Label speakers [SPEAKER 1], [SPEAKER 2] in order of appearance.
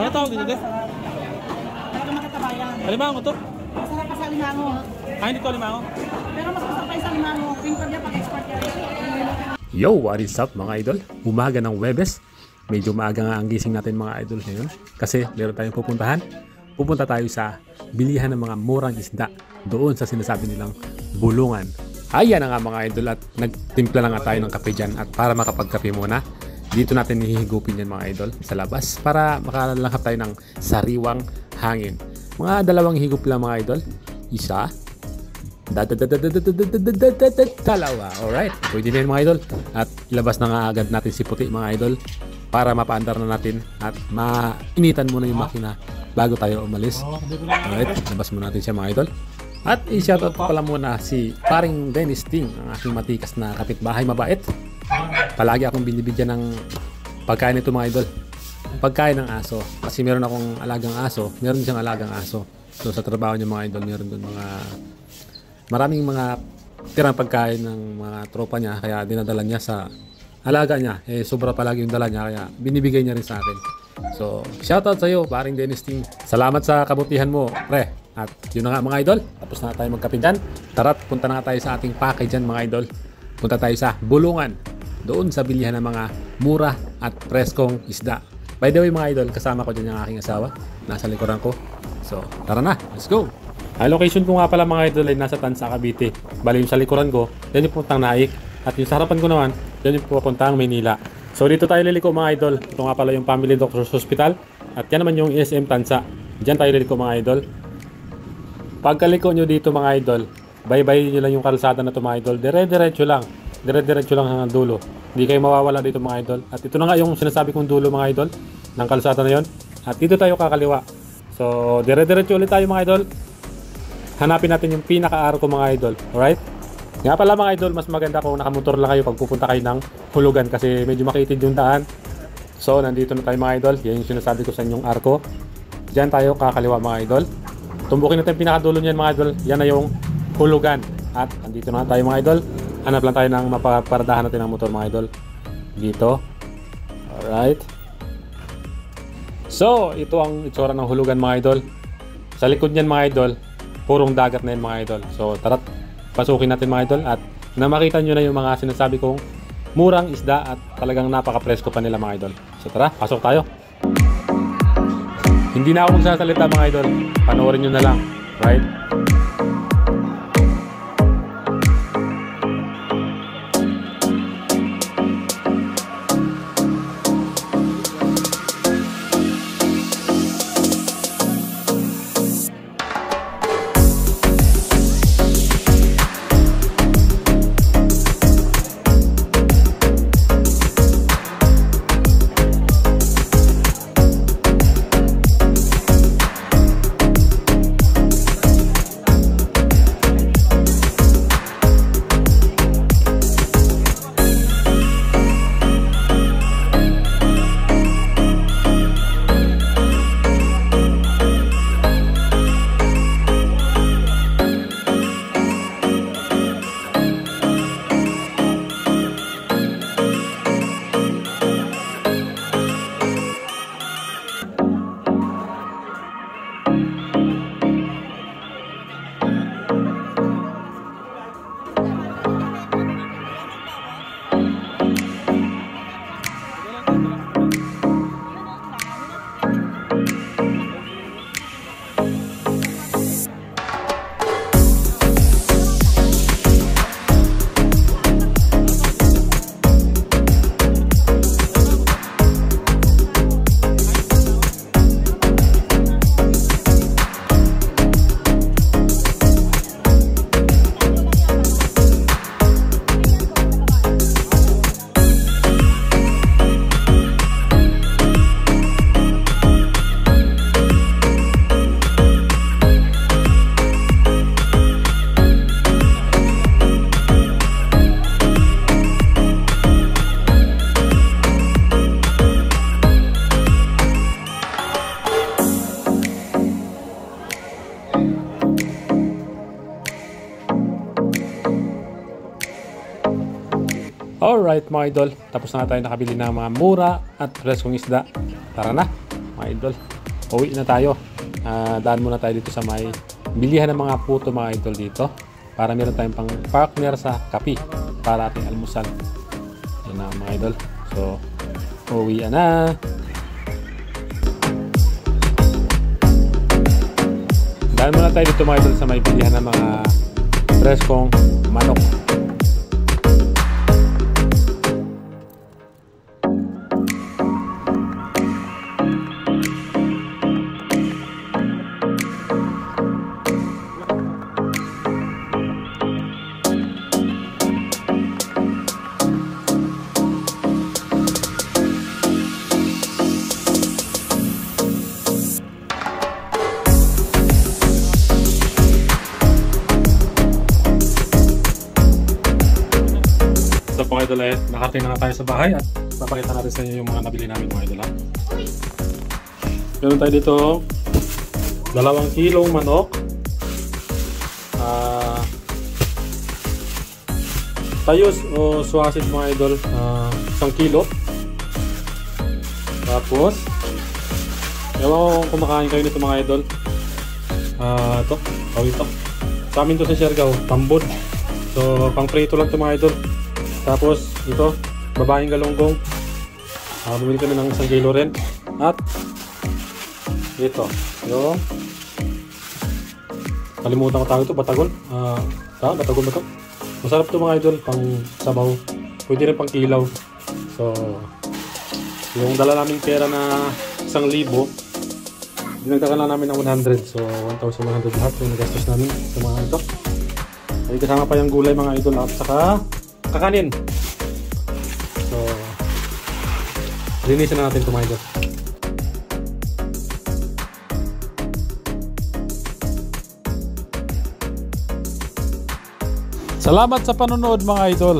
[SPEAKER 1] Ano tawag dito, te?
[SPEAKER 2] Talaga matataba yan.
[SPEAKER 1] Alimango to?
[SPEAKER 2] Masarap pa sa alimango.
[SPEAKER 1] Ah, hindi to alimango?
[SPEAKER 2] Pero mas masarap pa yung sa alimango. Pink pa niya pag-export yan.
[SPEAKER 3] Yo, what is up mga idol? Umaga ng Huwebes. Medyo maaga nga ang gising natin mga idol ngayon. Kasi meron tayong pupuntahan. Pupunta tayo sa bilihan ng mga murang isda. Doon sa sinasabi nilang bulungan. Ayan na nga mga idol at nagtimpla na nga tayo ng kape dyan. At para makapagkape muna, dito natin hihigupin yan mga idol sa labas. Para makalanghap tayo ng sariwang hangin. Mga dalawang higup lang mga idol. Isa. Dalawa. Alright. Pwede na yun mga idol. At ilabas na nga agad natin si puti mga idol. Para mapaandar na natin. At mainitan muna yung makina bago tayo umalis. Alright. Labas muna natin siya mga idol. At i-shoutout ko pala muna si paring Dennis Ting. Ang aking matikas na kapitbahay mabait. Palagi akong binibigyan ng pagkain nito mga idol. Pagkain ng aso. Kasi meron akong alagang aso. Meron siyang alagang aso. So sa trabaho niya mga idol, meron doon maraming mga tirang pagkain ng mga tropa niya. Kaya dinadala niya sa alaga niya. Sobra palagi yung dala niya. Kaya binibigay niya rin sa akin. So shoutout sa iyo paring Dennis Ting. Salamat sa kabutihan mo pre. At yun na nga mga idol. Tapos na tayo magkape dyan. Tara't punta na tayo sa ating package dyan mga idol. Punta tayo sa bulungan. Doon sa bilihan ng mga mura at preskong isda. By the way mga idol, kasama ko dyan yung aking asawa. Nasa likuran ko. So, tara na. Let's go! Ang location ko nga pala mga idol ay nasa Tansa, Cavite. Bali yung sa likuran ko, yan yung pupuntang Naik. At yung sa harapan ko naman, yan yung pupuntang Maynila. So, dito tayo liliko mga idol. Ito nga pala yung Family Doctors Hospital. At yan naman yung SM Tansa. Diyan tayo liliko mga idol. Pagkaliko nyo dito mga idol, bye-bye nyo lang yung kalsada na ito mga idol. Dire-diretso lang. Dire-diretso lang hanggang dulo. Hindi kayo mawawala dito mga idol. At ito na nga yung sinasabi kong dulo mga idol ng kalsada na yon. At dito tayo kakaliwa. So dire-diretso ulit tayo mga idol. Hanapin natin yung pinaka-arko mga idol. Alright? Nga pala mga idol, mas maganda kung nakamotor lang kayo pag pupunta kayo ng hulugan. Kasi medyo makitid yung daan. So nandito na tayo mga idol. Yan yung sinasabi ko sa inyong arko. Diyan tayo kakaliwa mga idol. Tumbukin natin yung pinakadulo niyan mga idol. Yan na yung hulugan. At andito na tayo mga idol. Hanap lang tayo ng mapaparadahan natin ng motor mga idol. Dito. Alright. So, ito ang itsura ng hulugan mga idol. Sa likod niyan mga idol, purong dagat na yan mga idol. So, tara't pasukin natin mga idol. At na makita nyo na yung mga sinasabi kong murang isda at talagang napaka-presko pa nila mga idol. So, tara, pasok tayo. Hindi na ako magsasalita mga idol. Panoorin nyo na lang. Right? Alright mga idol, tapos na tayo nakabili ng mga mura at preskong isda. Tara na, mga idol. Uwi na tayo. Daan muna tayo dito sa may bilihan ng mga puto mga idol dito. Para meron tayong pang partner sa kape para ating almusal. Yan na mga idol. So, uwi na. Daan muna tayo dito mga idol sa may bilihan ng mga preskong manok. So mga idol, nakarating na tayo sa bahay at papakita natin sa inyo yung mga nabili namin mga idol. Meron tayo dito 2 kilong manok, tayos o suasid mga idol, 1 kilo. Tapos ewan ko kung kumakain kayo nito mga idol, ito, ito sa amin to sa Siargao, tambod. So pang prito lang ito mga idol. Tapos ito, babaeng galunggong, bumili kami ng 1 kilo rin. At ito, yung kalimutan ko tawag ito, batagon. Batagon ba ito? Masarap ito mga idol, pang sabaw. Pwede rin pang kilaw. So yung dala namin pera na 1,000, dinagdagan lang namin ng 100. So 1,100 lahat yung nagastos namin sa mga ito. Ay kasama pa yung gulay mga idol at saka kakanin. So linisin na natin ito mga idol. Salamat sa panonood mga idol.